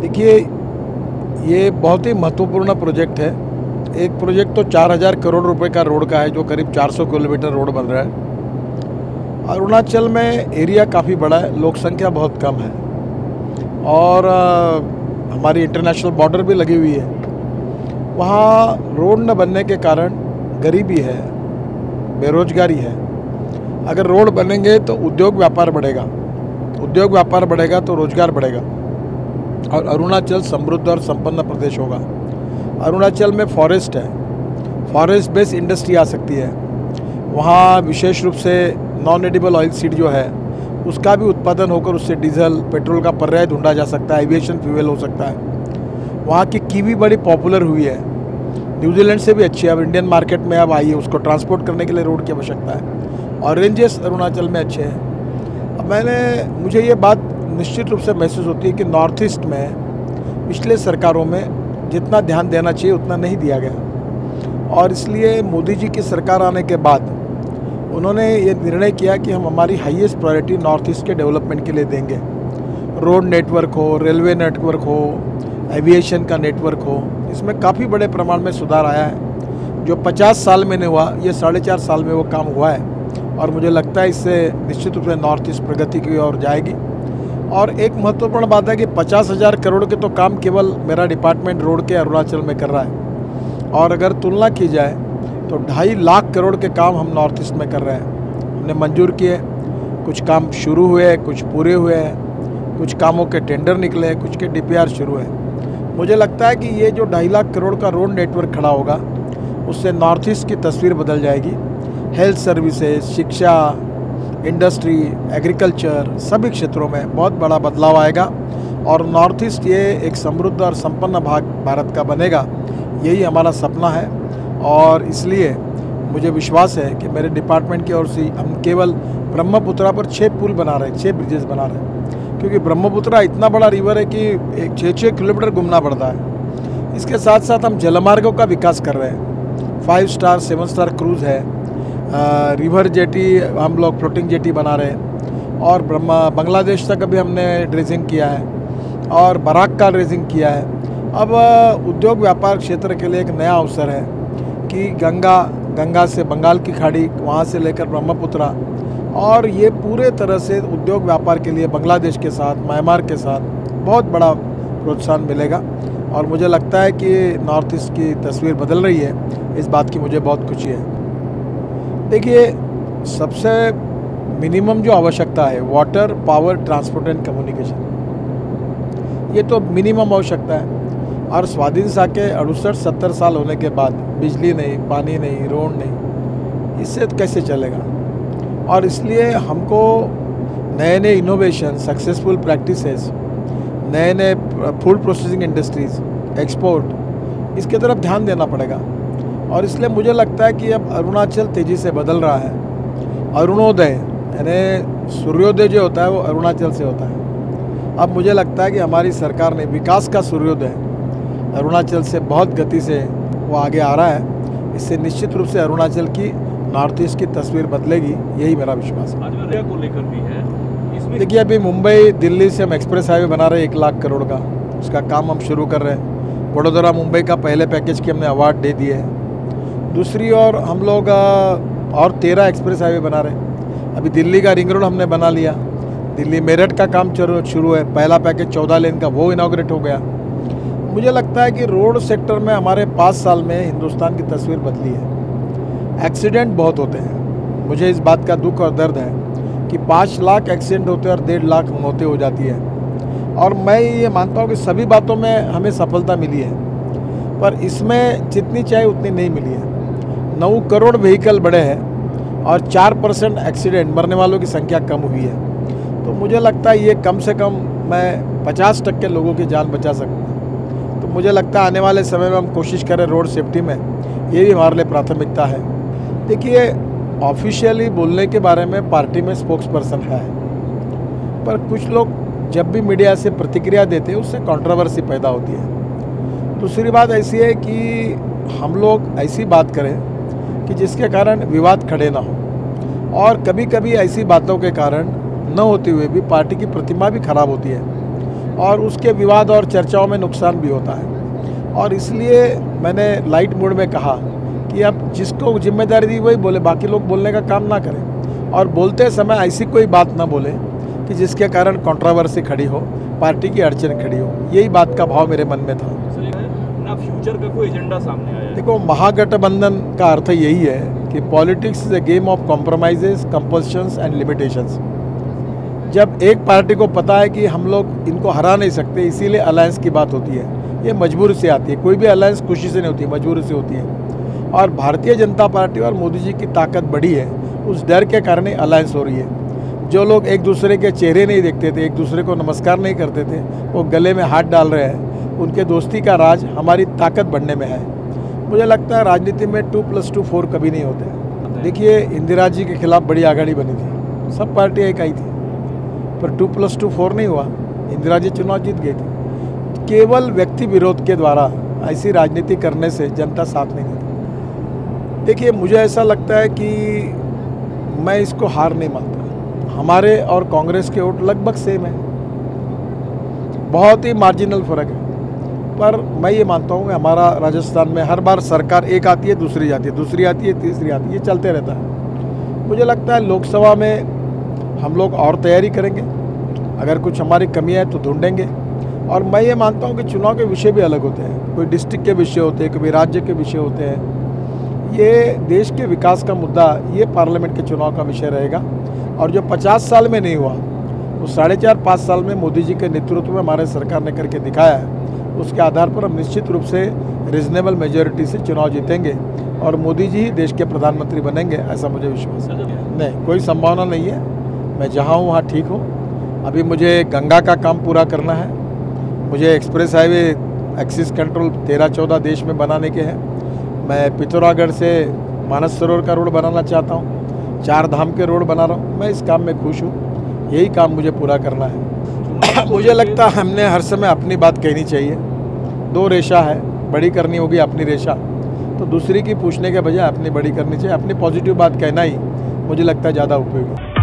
देखिए, ये बहुत ही महत्वपूर्ण प्रोजेक्ट है। एक प्रोजेक्ट तो 4000 करोड़ रुपए का रोड का है, जो करीब 400 किलोमीटर रोड बन रहा है। अरुणाचल में एरिया काफ़ी बड़ा है, लोक संख्या बहुत कम है और हमारी इंटरनेशनल बॉर्डर भी लगी हुई है। वहाँ रोड न बनने के कारण गरीबी है, बेरोजगारी है। अगर रोड बनेंगे तो उद्योग व्यापार बढ़ेगा, उद्योग व्यापार बढ़ेगा तो रोजगार बढ़ेगा और अरुणाचल समृद्ध और संपन्न प्रदेश होगा। अरुणाचल में फॉरेस्ट है, फॉरेस्ट बेस्ड इंडस्ट्री आ सकती है। वहाँ विशेष रूप से नॉन एडिबल ऑयल सीड जो है उसका भी उत्पादन होकर उससे डीजल पेट्रोल का पर्याय ढूंढा जा सकता है, एविएशन फ्यूल हो सकता है। वहाँ की कीवी बड़ी पॉपुलर हुई है, न्यूजीलैंड से भी अच्छी है, अब इंडियन मार्केट में अब आई है। उसको ट्रांसपोर्ट करने के लिए रोड की आवश्यकता है। ऑरेंजेस अरुणाचल में अच्छे हैं। अब मुझे ये बात निश्चित रूप से महसूस होती है कि नॉर्थ ईस्ट में पिछले सरकारों में जितना ध्यान देना चाहिए उतना नहीं दिया गया और इसलिए मोदी जी की सरकार आने के बाद उन्होंने ये निर्णय किया कि हम हमारी हाईएस्ट प्रायोरिटी नॉर्थ ईस्ट के डेवलपमेंट के लिए देंगे। रोड नेटवर्क हो, रेलवे नेटवर्क हो, एविएशन का नेटवर्क हो, इसमें काफ़ी बड़े प्रमाण में सुधार आया है। जो 50 साल में नहीं हुआ, ये 4.5 साल में वो काम हुआ है और मुझे लगता है इससे निश्चित रूप से नॉर्थ ईस्ट प्रगति की ओर जाएगी। और एक महत्वपूर्ण बात है कि 50,000 करोड़ के तो काम केवल मेरा डिपार्टमेंट रोड के अरुणाचल में कर रहा है और अगर तुलना की जाए तो 2.5 लाख करोड़ के काम हम नॉर्थ ईस्ट में कर रहे हैं। हमने मंजूर किए, कुछ काम शुरू हुए, कुछ पूरे हुए हैं, कुछ कामों के टेंडर निकले, कुछ के DPR शुरू है। मुझे लगता है कि ये जो 2.5 लाख करोड़ का रोड नेटवर्क खड़ा होगा उससे नॉर्थ ईस्ट की तस्वीर बदल जाएगी। हेल्थ सर्विसेज, शिक्षा, इंडस्ट्री, एग्रीकल्चर, सभी क्षेत्रों में बहुत बड़ा बदलाव आएगा और नॉर्थ ईस्ट ये एक समृद्ध और संपन्न भाग भारत का बनेगा, यही हमारा सपना है। और इसलिए मुझे विश्वास है कि मेरे डिपार्टमेंट की ओर से हम केवल ब्रह्मपुत्रा पर 6 पुल बना रहे हैं, 6 ब्रिजेस बना रहे हैं, क्योंकि ब्रह्मपुत्रा इतना बड़ा रिवर है कि 6-6 किलोमीटर घूमना पड़ता है। इसके साथ साथ हम जलमार्गों का विकास कर रहे हैं। 5 स्टार 7 स्टार क्रूज़ है, रिवर जेटी हम लोग फ्लोटिंग जेटी बना रहे हैं और बांग्लादेश तक अभी हमने ड्रेजिंग किया है और बराक का ड्रेजिंग किया है। अब उद्योग व्यापार क्षेत्र के लिए एक नया अवसर है कि गंगा से बंगाल की खाड़ी, वहाँ से लेकर ब्रह्मपुत्रा, और ये पूरे तरह से उद्योग व्यापार के लिए बांग्लादेश के साथ, म्यांमार के साथ बहुत बड़ा प्रोत्साहन मिलेगा और मुझे लगता है कि नॉर्थ ईस्ट की तस्वीर बदल रही है। इस बात की मुझे बहुत खुशी है। देखिए, सबसे मिनिमम जो आवश्यकता है water, power, transport and communication, ये तो मिनिमम आवश्यकता है। और स्वाधीनता के 68-70 साल होने के बाद बिजली नहीं, पानी नहीं, रोड नहीं, इससे कैसे चलेगा। और इसलिए हमको नए नए इनोवेशन, सक्सेसफुल प्रैक्टिसेस, नए नए फूड प्रोसेसिंग इंडस्ट्रीज़, एक्सपोर्ट, इसके तरफ ध्यान देना पड़ेगा। और इसलिए मुझे लगता है कि अब अरुणाचल तेज़ी से बदल रहा है। अरुणोदय यानी सूर्योदय जो होता है वो अरुणाचल से होता है। अब मुझे लगता है कि हमारी सरकार ने विकास का सूर्योदय अरुणाचल से बहुत गति से वो आगे आ रहा है। इससे निश्चित रूप से अरुणाचल की, नॉर्थ ईस्ट की तस्वीर बदलेगी, यही मेरा विश्वास है। आज को लेकर भी है इसमें देखिए, अभी मुंबई दिल्ली से हम एक्सप्रेस हाईवे बना रहे हैं 1 लाख करोड़ का, उसका काम हम शुरू कर रहे हैं। वडोदरा मुंबई का पहले पैकेज की हमने अवार्ड दे दिए है। दूसरी ओर हम लोग और 13 एक्सप्रेस हाईवे बना रहे हैं। अभी दिल्ली का रिंग रोड हमने बना लिया, दिल्ली मेरठ का काम शुरू है, पहला पैकेज 14 लेन का वो इनॉग्रेट हो गया। मुझे लगता है कि रोड सेक्टर में हमारे 5 साल में हिंदुस्तान की तस्वीर बदली है। एक्सीडेंट बहुत होते हैं, मुझे इस बात का दुख और दर्द है कि 5 लाख एक्सीडेंट होते हैं और 1.5 लाख मौतें हो जाती है। और मैं ये मानता हूँ कि सभी बातों में हमें सफलता मिली है, पर इसमें जितनी चाहिए उतनी नहीं मिली है। 9 करोड़ व्हीकल बढ़े हैं और 4% एक्सीडेंट, मरने वालों की संख्या कम हुई है। तो मुझे लगता है ये कम से कम मैं 50% लोगों की जान बचा सकूँगा। तो मुझे लगता है आने वाले समय में हम कोशिश करें रोड सेफ्टी में, ये भी हमारे लिए प्राथमिकता है। देखिए, ऑफिशियली बोलने के बारे में पार्टी में स्पोक्स पर्सन है, पर कुछ लोग जब भी मीडिया से प्रतिक्रिया देते हैं उससे कंट्रोवर्सी पैदा होती है। दूसरी बात ऐसी है कि हम लोग ऐसी बात करें कि जिसके कारण विवाद खड़े ना हो, और कभी कभी ऐसी बातों के कारण न होते हुए भी पार्टी की प्रतिमा भी खराब होती है। और उसके विवाद और चर्चाओं में नुकसान भी होता है। और इसलिए मैंने लाइट मोड में कहा कि अब जिसको जिम्मेदारी दी वही बोले, बाकी लोग बोलने का काम ना करें, और बोलते समय ऐसी कोई बात ना बोले कि जिसके कारण कंट्रोवर्सी खड़ी हो, पार्टी की अड़चन खड़ी हो। यही बात का भाव मेरे मन में था। ना फ्यूचर का कोई एजेंडा सामने आया है? देखो, महागठबंधन का अर्थ यही है कि politics is a game of compromises, compulsions and limitations. जब एक पार्टी को पता है कि हम लोग इनको हरा नहीं सकते, इसीलिए अलायंस की बात होती है। ये मजबूरी से आती है, कोई भी अलायंस खुशी से नहीं होती, मजबूरी से होती है। और भारतीय जनता पार्टी और मोदी जी की ताकत बढ़ी है, उस डर के कारण अलायंस हो रही है। जो लोग एक दूसरे के चेहरे नहीं देखते थे, एक दूसरे को नमस्कार नहीं करते थे, वो गले में हाथ डाल रहे हैं। उनके दोस्ती का राज हमारी ताकत बढ़ने में है। मुझे लगता है राजनीति में 2+2 4 कभी नहीं होते। देखिए, इंदिरा जी के खिलाफ बड़ी आघाड़ी बनी थी, सब पार्टियाँ एक आई थी, पर 2+2 4 नहीं हुआ। इंदिरा जी चुनाव जीत गई थी। केवल व्यक्ति विरोध के द्वारा ऐसी राजनीति करने से जनता साथ नहीं देती। देखिए, मुझे ऐसा लगता है कि मैं इसको हार नहीं मानता। हमारे और कांग्रेस के वोट लगभग सेम है, बहुत ही मार्जिनल फर्क है। पर मैं ये मानता हूँ कि हमारा राजस्थान में हर बार सरकार एक आती है, दूसरी जाती है, दूसरी आती है, तीसरी आती है, ये चलते रहता है। मुझे लगता है लोकसभा में हम लोग और तैयारी करेंगे, अगर कुछ हमारी कमियाँ है तो ढूंढेंगे। और मैं ये मानता हूँ कि चुनाव के विषय भी अलग होते हैं, कोई डिस्ट्रिक्ट के विषय होते हैं, कभी राज्य के विषय होते हैं। ये देश के विकास का मुद्दा, ये पार्लियामेंट के चुनाव का विषय रहेगा। और जो 50 साल में नहीं हुआ, वो 4.5-5 साल में मोदी जी के नेतृत्व में हमारे सरकार ने करके दिखाया है। उसके आधार पर हम निश्चित रूप से रीजनेबल मेजॉरिटी से चुनाव जीतेंगे और मोदी जी ही देश के प्रधानमंत्री बनेंगे, ऐसा मुझे विश्वास है। नहीं, कोई संभावना नहीं है। मैं जहाँ हूँ वहाँ ठीक हूँ। अभी मुझे गंगा का काम पूरा करना है, मुझे एक्सप्रेस हाईवे एक्सिस कंट्रोल 13-14 देश में बनाने के हैं। मैं पिथौरागढ़ से मानस सरोवर का रोड बनाना चाहता हूँ, 4 धाम के रोड बना रहा हूँ। मैं इस काम में खुश हूँ, यही काम मुझे पूरा करना है। मुझे लगता है हमने हर समय अपनी बात कहनी चाहिए। 2 रेशा है, बड़ी करनी होगी अपनी रेशा, तो दूसरी की पूछने के बजाय अपनी बड़ी करनी चाहिए। अपनी पॉजिटिव बात कहना ही मुझे लगता है ज़्यादा उपयोगी।